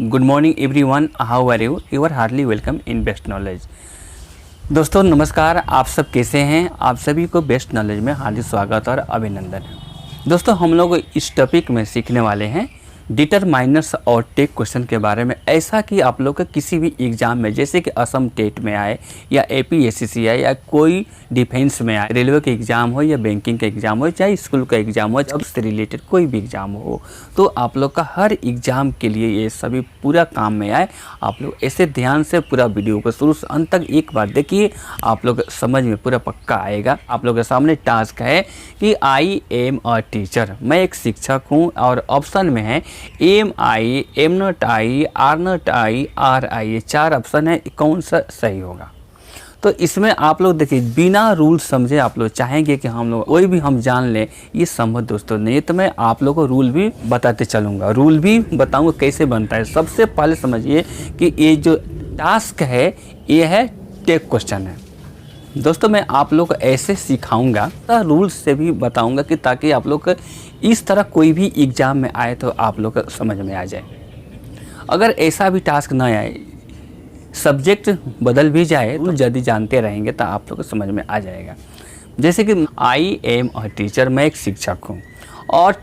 Good morning everyone, how are you? You are hardly welcome in best knowledge. दोस्तों नमस्कार, आप सब कैसे हैं? आप सभी को बेस्ट नॉलेज में हार्दिक स्वागत और अभिनंदन। दोस्तों हम लोग इस टॉपिक में सीखने वाले हैं डिटरमाइनर्स और टेक क्वेश्चन के बारे में, ऐसा कि आप लोग का किसी भी एग्ज़ाम में, जैसे कि असम टेट में आए या APSCC आए या कोई डिफेंस में आए, रेलवे के एग्ज़ाम हो या बैंकिंग का एग्ज़ाम हो, चाहे स्कूल का एग्ज़ाम हो, जब से रिलेटेड कोई भी एग्ज़ाम हो, तो आप लोग का हर एग्ज़ाम के लिए ये सभी पूरा काम में आए। आप लोग ऐसे ध्यान से पूरा वीडियो को शुरू से अंत तक एक बार देखिए, आप लोग समझ में पूरा पक्का आएगा। आप लोग के सामने टास्क है कि आई एम अ टीचर, मैं एक शिक्षक हूँ, और ऑप्शन में है am I, am not I, are not I, are I. ये चार ऑप्शन है, कौन सा सही होगा? तो इसमें आप लोग देखिए, बिना रूल समझे आप लोग चाहेंगे कि हम लोग कोई भी हम जान लें, ये संभव दोस्तों नहीं है। तो मैं आप लोगों को रूल भी बताते चलूँगा, रूल भी बताऊँगा कैसे बनता है। सबसे पहले समझिए कि ये जो टास्क है ये है टेक क्वेश्चन है। दोस्तों मैं आप लोग को ऐसे सिखाऊंगा, रूल्स से भी बताऊंगा कि ताकि आप लोग इस तरह कोई भी एग्ज़ाम में आए तो आप लोग को समझ में आ जाए। अगर ऐसा भी टास्क ना आए, सब्जेक्ट बदल भी जाए, तो यदि जानते रहेंगे तो आप लोग को समझ में आ जाएगा। जैसे कि आई एम अ टीचर, मैं एक शिक्षक हूँ, और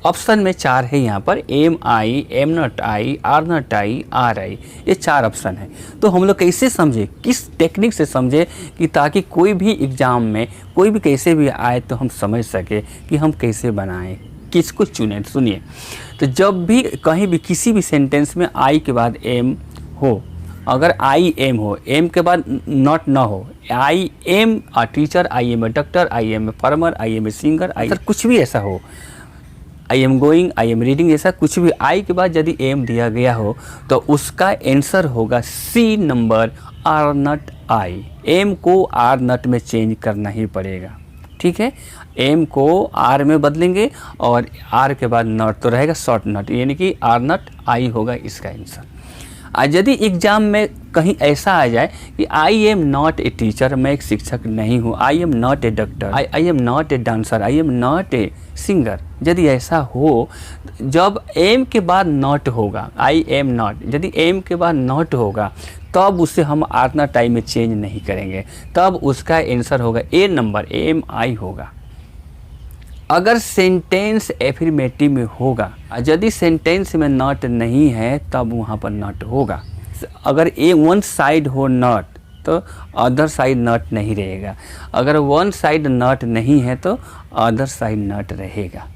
ऑप्शन में चार है यहाँ पर, am I, am not I, are not I, are I. ये चार ऑप्शन है। तो हम लोग कैसे समझे, किस टेक्निक से समझे कि ताकि कोई भी एग्ज़ाम में कोई भी कैसे भी आए तो हम समझ सके कि हम कैसे बनाएं, किसको चुनें। सुनिए, तो जब भी कहीं भी किसी भी सेंटेंस में आई के बाद एम हो, अगर आई एम हो, एम के बाद नॉट ना हो, I am a teacher, I am a doctor, I am a farmer, I am a singer, I कुछ भी ऐसा हो, I am going, I am reading, ऐसा कुछ भी आई के बाद यदि एम दिया गया हो तो उसका आंसर होगा C number, are not I. Am को आर नॉट में चेंज करना ही पड़ेगा, ठीक है। एम को आर में बदलेंगे और आर के बाद नॉट तो रहेगा शॉर्ट नॉट, यानी कि आर नॉट आई होगा इसका आंसर। यदि एग्ज़ाम में कहीं ऐसा आ जाए कि आई एम नॉट ए टीचर, मैं एक शिक्षक नहीं हूँ, आई am not a doctor, I am not a dancer, I am not a singer, यदि ऐसा हो, जब एम के बाद नॉट होगा, आई एम नॉट, यदि एम के बाद नॉट होगा तब उसे हम आर नॉट आई में चेंज नहीं करेंगे, तब उसका आंसर होगा ए नंबर, एम आई होगा। अगर सेंटेंस एफर्मेटिव में होगा, यदि सेंटेंस में नॉट नहीं है तब वहाँ पर नॉट होगा। अगर ए वन साइड हो नॉट तो अदर साइड नॉट नहीं रहेगा, अगर वन साइड नॉट नहीं है तो अदर साइड नॉट रहेगा।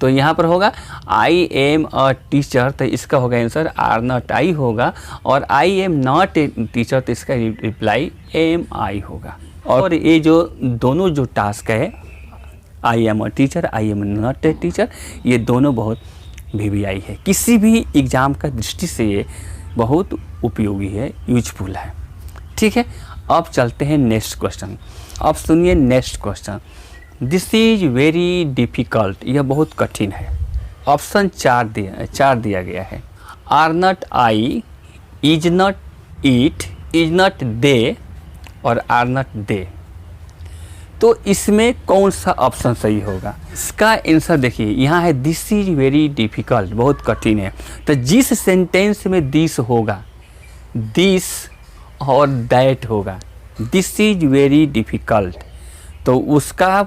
तो यहाँ पर होगा आई एम अ टीचर, तो इसका होगा आंसर आर नॉट आई होगा, और आई एम नॉट ए टीचर तो इसका रिप्लाई एम आई होगा। और ये जो दोनों जो टास्क है, आई am a teacher, I am not a teacher, ये दोनों बहुत VVI है, किसी भी एग्ज़ाम का दृष्टि से ये बहुत उपयोगी है, यूजफुल है, ठीक है। अब चलते हैं नेक्स्ट क्वेश्चन। अब सुनिए next question, this is very difficult, यह बहुत कठिन है। ऑप्शन चार दिया गया है, are not I, is not it, is not they और आर नॉट दे। तो इसमें कौन सा ऑप्शन सही होगा? इसका आंसर देखिए, यहाँ है दिस इज वेरी डिफ़िकल्ट, बहुत कठिन है। तो जिस सेंटेंस में दिस होगा, दिस और दैट होगा, दिस इज वेरी डिफ़िकल्ट, तो उसका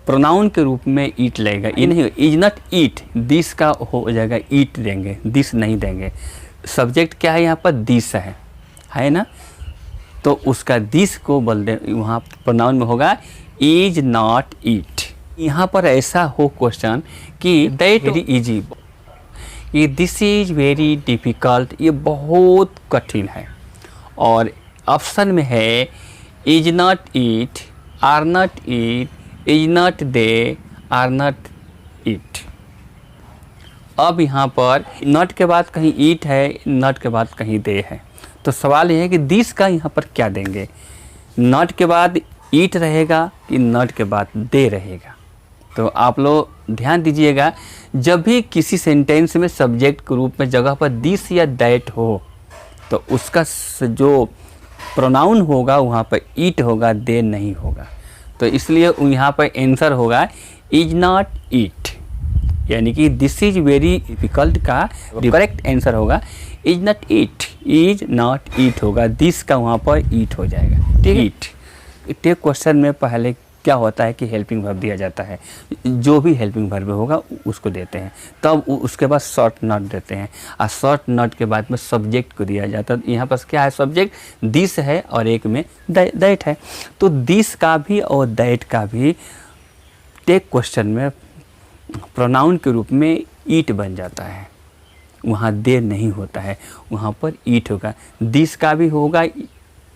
प्रोनाउन के रूप में ईट लगेगा, ये नहीं, इज नॉट ईट, दिस का हो जाएगा ईट देंगे, दिस नहीं देंगे। सब्जेक्ट क्या है यहाँ पर? दिस है ना, तो उसका दिस को बोल दे, वहाँ प्रोनाउन में होगा इज नॉट इट। यहाँ पर ऐसा हो क्वेश्चन कि दैट वेरी इजी, ये दिस इज वेरी डिफ़िकल्ट, ये बहुत कठिन है। और ऑप्शन में है is not it, are not it, is not they, are not it. अब यहाँ पर नॉट के बाद कहीं ईट है, नॉट के बाद कहीं दे है, तो सवाल यह है कि दिस का यहाँ पर क्या देंगे? नॉट के बाद ईट रहेगा कि नॉट के बाद दे रहेगा? तो आप लोग ध्यान दीजिएगा, जब भी किसी सेंटेंस में सब्जेक्ट के रूप में जगह पर दिस या दैट हो तो उसका जो प्रोनाउन होगा वहाँ पर ईट होगा, दे नहीं होगा। तो इसलिए यहाँ पर आंसर होगा इज नॉट ईट। यानी कि दिस इज वेरी डिफिकल्ट का करेक्ट आंसर होगा is not eat, is not eat होगा, दिस का वहाँ पर ईट हो जाएगा। ठीक है, ईट। टेक क्वेश्चन में पहले क्या होता है कि हेल्पिंग वर्ब दिया जाता है, जो भी हेल्पिंग वर्ब होगा उसको देते हैं, तब उसके बाद शॉर्ट नॉट देते हैं, और शॉर्ट नॉट के बाद में सब्जेक्ट को दिया जाता है। यहाँ पर क्या है, सब्जेक्ट दिस है और एक में दैट है, तो दिस का भी और दैट का भी टेक क्वेश्चन में प्रोनाउन के रूप में ईट बन जाता है, वहाँ दे नहीं होता है, वहाँ पर ईट होगा। दिस का भी होगा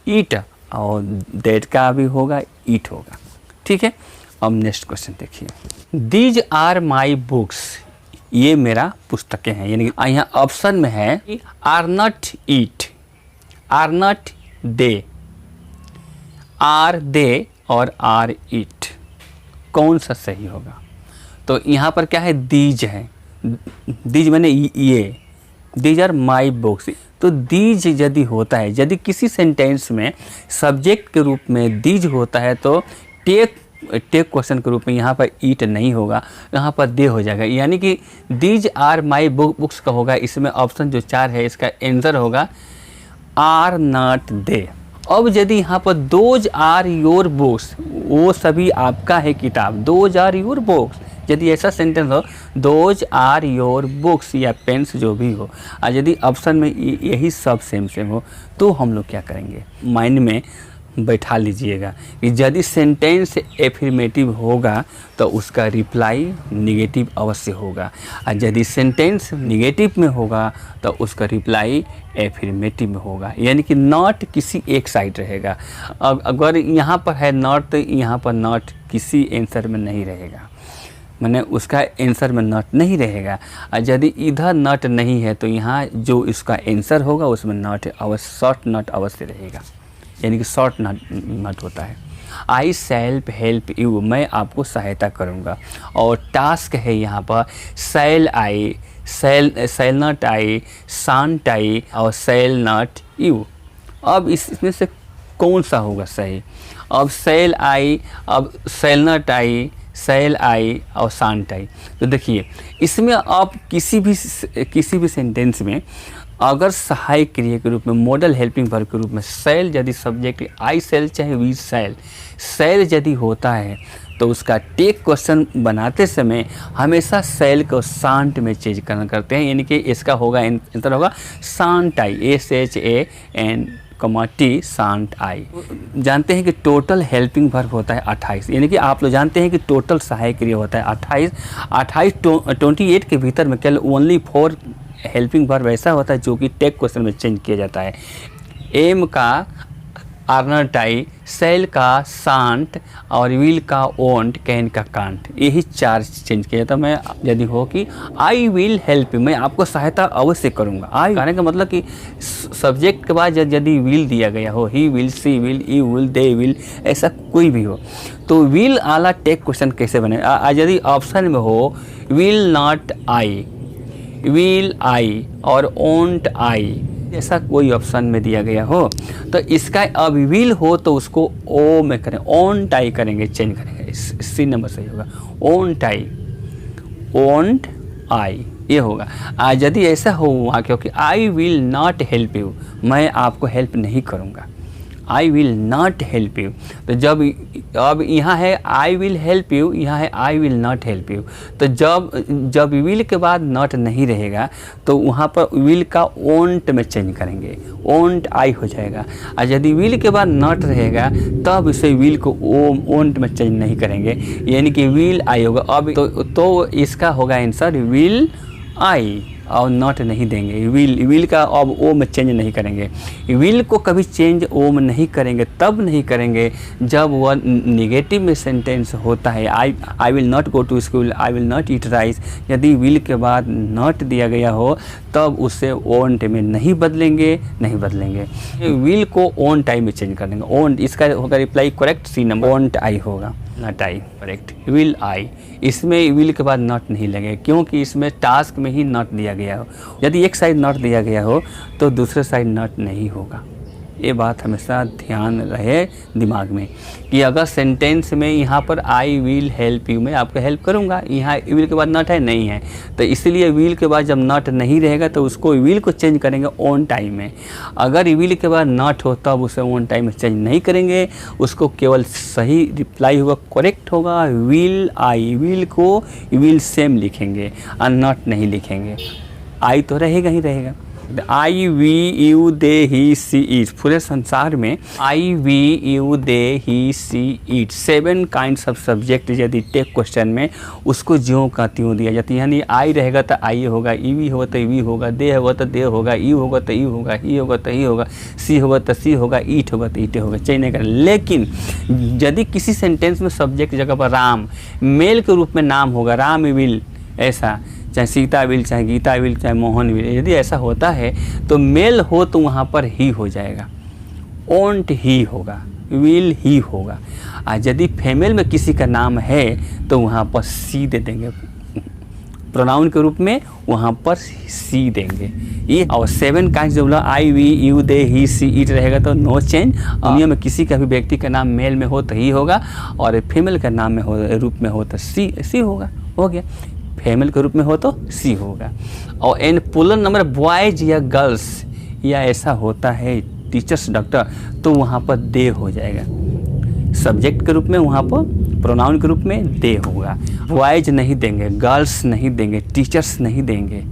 ईट और दैट का भी होगा ईट होगा। ठीक है, अब नेक्स्ट क्वेश्चन देखिए, दीज आर माई बुक्स, ये मेरा पुस्तकें हैं, यानी कि यहाँ ऑप्शन में है are not eat, are not they, are they और आर ईट, कौन सा सही होगा? तो यहाँ पर क्या है, दीज है, दीज मैंने ये, दीज आर माई बुक्स, तो दीज यदि होता है, यदि किसी सेंटेंस में सब्जेक्ट के रूप में दीज होता है तो टेक क्वेश्चन के रूप में यहाँ पर ईट नहीं होगा, यहाँ पर दे हो जाएगा, यानी कि दीज आर माई बुक्स का होगा। इसमें ऑप्शन जो 4 है इसका आंसर होगा आर नॉट दे। अब यदि यहाँ पर दोज आर योर बुक्स, वो सभी आपका है किताब, दोज आर योर बुक्स, यदि ऐसा सेंटेंस हो दोज आर योर बुक्स या पेन्स जो भी हो, और यदि ऑप्शन में यही सब सेम हो तो हम लोग क्या करेंगे, माइंड में बैठा लीजिएगा कि यदि सेंटेंस एफर्मेटिव होगा तो उसका रिप्लाई निगेटिव अवश्य होगा, और यदि सेंटेंस निगेटिव में होगा तो उसका रिप्लाई एफर्मेटिव में होगा, यानी कि नॉट किसी एक साइड रहेगा। अब अगर यहाँ पर है नॉट तो यहाँ पर नॉट किसी आंसर में नहीं रहेगा, मैंने उसका आंसर में नॉट नहीं रहेगा, और यदि इधर नॉट नहीं है तो यहाँ जो इसका आंसर होगा उसमें नॉट अवश्य, शॉर्ट नॉट अवश्य रहेगा, यानी कि शॉर्ट नॉट होता है। आई सेल्फ हेल्प यू, मैं आपको सहायता करूँगा, और टास्क है यहाँ पर shall I, shall not I, shan't I और सेल नॉट यू। अब इसमें से कौन सा होगा सही? अब सेल आई, अब सेल नॉट आई, सेल आई और शांट आई। तो देखिए इसमें आप किसी भी सेंटेंस में अगर सहायक क्रिया के रूप में मॉडल हेल्पिंग वर्ब के रूप में सेल यदि सब्जेक्ट आई सेल चाहे वी सेल, सेल यदि होता है तो उसका टेक क्वेश्चन बनाते समय हमेशा सेल को शांट में चेंज करते हैं, यानी कि इसका होगा आंसर होगा शांट आई, SHANT शांट आई। जानते हैं कि टोटल हेल्पिंग वर्ब होता है 28, यानी कि आप लोग जानते हैं कि टोटल सहायक क्रिया होता है 28 के भीतर में केवल ओनली 4 हेल्पिंग वर्ब ऐसा होता है जो कि टेक क्वेश्चन में चेंज किया जाता है। एम का आर्नट आई, सेल का शांट और विल का ओंट, कैन का कांट, यही 4 चेंज किया जाता है। मैं यदि हो कि आई विल हेल्प यू, मैं आपको सहायता अवश्य करूंगा। आई कहने का मतलब कि सब्जेक्ट के बाद यदि विल दिया गया हो, he will, she will, you will, they will, ऐसा कोई भी हो तो विल आला टेक क्वेश्चन कैसे बने? यदि ऑप्शन में हो will not I, will I और ओंट आई, ऐसा कोई ऑप्शन में दिया गया हो तो इसका अब विल हो तो उसको ओ में करें, ओंट आई करेंगे, चेंज करेंगे, सी नंबर सही होगा, ओंट आई, ओंट आई ये होगा। यदि ऐसा हो वहाँ क्योंकि आई विल नॉट हेल्प यू, मैं आपको हेल्प नहीं करूँगा, आई विल नॉट हेल्प यू, तो जब अब यहाँ है आई विल हेल्प यू, यहाँ है I will not help you, तो जब विल के बाद नॉट नहीं रहेगा तो वहाँ पर विल का ओंट में चेंज करेंगे, ओंट आई हो जाएगा। और यदि विल के बाद नॉट रहेगा तब इसे विल को ओंट में चेंज नहीं करेंगे, यानी कि विल आई होगा। अब तो इसका होगा आंसर विल आई और नॉट नहीं देंगे, विल का अब ओ में चेंज नहीं करेंगे। विल को कभी चेंज ओ में नहीं करेंगे, तब नहीं करेंगे जब वह निगेटिव में सेंटेंस होता है। I will not go to school, I will not eat rice, यदि विल के बाद नॉट दिया गया हो तब उसे ओन टाइम में नहीं बदलेंगे। विल को ओन टाइम में चेंज कर देंगे, ओन, इसका होगा रिप्लाई करेक्ट, सी नंबर, ओंट आई होगा, not I correct, will I. इसमें विल के बाद नॉट नहीं लगेगा क्योंकि इसमें टास्क में ही नॉट दिया गया हो। यदि एक साइड नॉट दिया गया हो तो दूसरे साइड नॉट नहीं होगा। ये बात हमेशा ध्यान रहे दिमाग में कि अगर सेंटेंस में यहाँ पर आई विल हेल्प यू, मैं आपको हेल्प करूँगा, यहाँ विल के बाद नॉट है, नहीं है, तो इसलिए विल के बाद जब नॉट नहीं रहेगा तो उसको विल को चेंज करेंगे ऑन टाइम में। अगर विल के बाद नॉट हो तब उसे ऑन टाइम में चेंज नहीं करेंगे, उसको केवल सही रिप्लाई होगा, करेक्ट होगा। विल आई, विल को विल सेम लिखेंगे और नॉट नहीं लिखेंगे, आई तो रहेगा ही रहेगा। I we you they he she it, पूरे संसार में I we you they he she it 7 kinds of subject यदि टेक क्वेश्चन में उसको ज्यों का त्यों दिया जाता है। यानी आई रहेगा तो आई होगा, ई वी होगा तो वी होगा, दे होगा तो दे होगा, यू होगा तो यू होगा, ही होगा तो ही होगा, सी होगा तो सी होगा, ईट होगा तो ईटे होगा, चेंज नहीं करें। लेकिन यदि किसी सेंटेंस में सब्जेक्ट जगह पर राम मेल के रूप में नाम होगा, राम विल, ऐसा चाहे सीता विल, चाहे गीता विल, चाहे मोहन विल, यदि ऐसा होता है तो मेल हो तो वहाँ पर ही हो जाएगा, ओंट ही होगा, विल ही होगा। और यदि फीमेल में किसी का नाम है तो वहाँ पर सी दे देंगे, प्रोनाउन के रूप में वहाँ पर सी देंगे। ये और 7 काइंड्स जो बोला I we you they he she it रहेगा तो नो चेंज। दुनिया में किसी का भी व्यक्ति का नाम मेल में हो तो ही होगा और फीमेल का नाम में हो रूप में हो तो सी होगा, हो गया। फीमेल के रूप में हो तो सी होगा। और इन पुलर नंबर बॉयज या गर्ल्स या ऐसा होता है टीचर्स डॉक्टर तो वहाँ पर दे हो जाएगा, सब्जेक्ट के रूप में वहाँ पर प्रोनाउन के रूप में दे होगा। बॉयज नहीं देंगे, गर्ल्स नहीं देंगे, टीचर्स नहीं देंगे,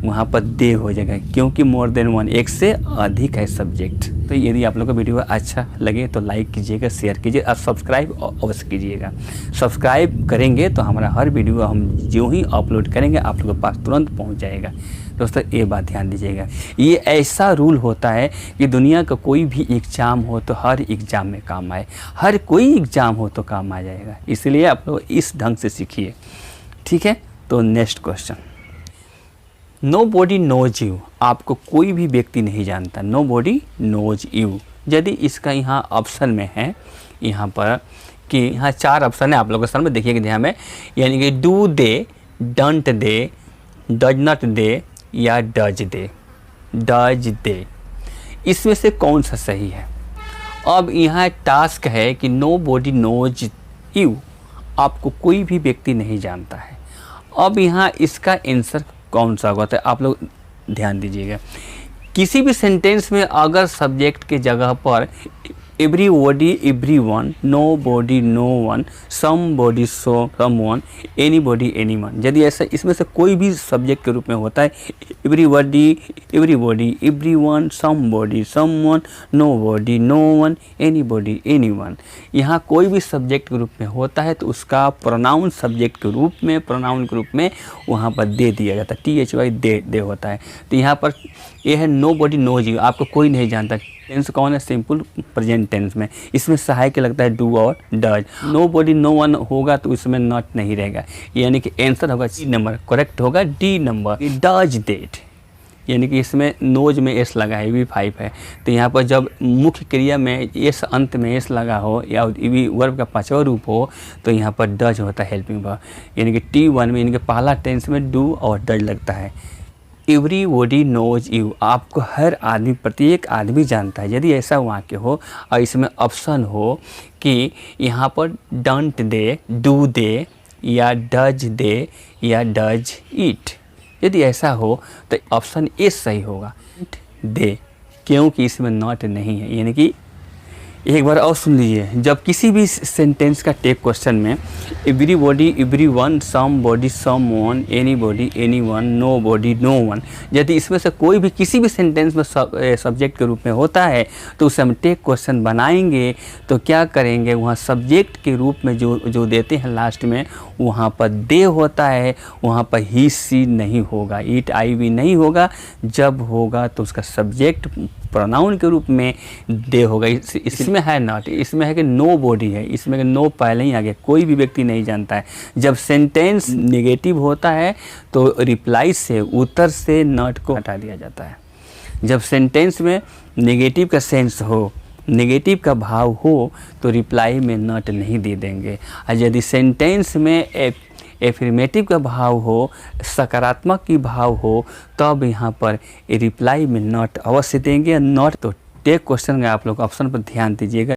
वहाँ पर दे हो जाएगा क्योंकि मोर देन वन, एक से अधिक है सब्जेक्ट। तो यदि आप लोग का वीडियो अच्छा लगे तो लाइक कीजिएगा, शेयर कीजिए और सब्सक्राइब अवश्य कीजिएगा। सब्सक्राइब करेंगे तो हमारा हर वीडियो हम जो ही अपलोड करेंगे आप लोगों के पास तुरंत पहुंच जाएगा। दोस्तों ये बात ध्यान दीजिएगा, ये ऐसा रूल होता है कि दुनिया का कोई भी एग्ज़ाम हो तो हर एग्ज़ाम में काम आए, हर कोई एग्ज़ाम हो तो काम आ जाएगा, इसलिए आप लोग इस ढंग से सीखिए, ठीक है। तो next question, nobody knows you, आपको कोई भी व्यक्ति नहीं जानता, नो बॉडी नोज यू। यदि इसका यहाँ ऑप्शन में है यहाँ पर कि यहाँ 4 ऑप्शन है आप लोगों के सामने देखिएगा ध्यान में, यानी कि do they, don't they, does not they या डज दे, डज दे, इसमें से कौन सा सही है। अब यहाँ टास्क है कि नो बॉडी नोज यू, आपको कोई भी व्यक्ति नहीं जानता है। अब यहाँ इसका आंसर कौन सा होगा, तो आप लोग ध्यान दीजिएगा। किसी भी सेंटेंस में अगर सब्जेक्ट के जगह पर everybody, everyone, nobody, no one, somebody, someone, anybody, anyone, यदि ऐसा इसमें से कोई भी सब्जेक्ट के रूप में होता है, everybody, everybody, everyone, somebody, someone, nobody, no one, anybody, anyone, यहाँ कोई भी सब्जेक्ट के रूप में होता है तो उसका प्रोनाउन सब्जेक्ट के रूप में, प्रोनाउन के रूप में वहाँ पर दे दिया जाता है, THY दे होता है। तो यहाँ पर यह है नो बॉडी नोज यू, आपको कोई नहीं जानता। टेंस कौन है, सिंपल प्रेजेंट टेंस में, इसमें सहायक लगता है डू और does. Nobody no one होगा तो इसमें नॉट नहीं रहेगा, यानी कि आंसर होगा डी नंबर, करेक्ट होगा डी नंबर, डज दैट, यानी कि इसमें नोज में एस लगा है, V5 है। तो यहाँ पर जब मुख्य क्रिया में एस अंत में एस लगा हो या वी वर्ब का 5वां रूप हो तो यहाँ पर डज होता है हेल्पिंग वर्ब, यानी कि T1 में यानी कि पहला टेंस में डू और डज लगता है। एवरीबॉडी नोज यू, आपको हर आदमी, प्रत्येक आदमी जानता है। यदि ऐसा वाक्य हो और इसमें ऑप्शन हो कि यहाँ पर डंट दे, डू दे या डज दे या डज इट, यदि ऐसा हो तो ऑप्शन ए सही होगा, दे, क्योंकि इसमें नॉट नहीं है। यानी कि एक बार और सुन लीजिए, जब किसी भी सेंटेंस का टेक क्वेश्चन में everybody, everyone, somebody, someone, anybody, anyone, nobody, no one, यदि इसमें से कोई भी किसी भी सेंटेंस में सब्जेक्ट के रूप में होता है तो उसे हम टेक क्वेश्चन बनाएंगे तो क्या करेंगे, वहाँ सब्जेक्ट के रूप में जो देते हैं लास्ट में वहाँ पर दे होता है, वहाँ पर ही सी नहीं होगा, इट आई वी नहीं होगा। जब होगा तो उसका सब्जेक्ट प्रोनाउन के रूप में दे होगा। इसमें है नॉट, इसमें है कि नो बॉडी है, इसमें कि नो पहले ही आ गया, कोई भी व्यक्ति नहीं जानता है। जब सेंटेंस नेगेटिव होता है तो रिप्लाई से, उत्तर से नॉट को हटा दिया जाता है। जब सेंटेंस में नेगेटिव का सेंस हो, नेगेटिव का भाव हो तो रिप्लाई में नॉट नहीं दे देंगे। और यदि सेंटेंस में एफर्मेटिव का भाव हो, सकारात्मक की भाव हो, तब यहाँ पर रिप्लाई में नॉट अवश्य देंगे। नॉट तो टेक क्वेश्चन है, आप लोग ऑप्शन पर ध्यान दीजिएगा।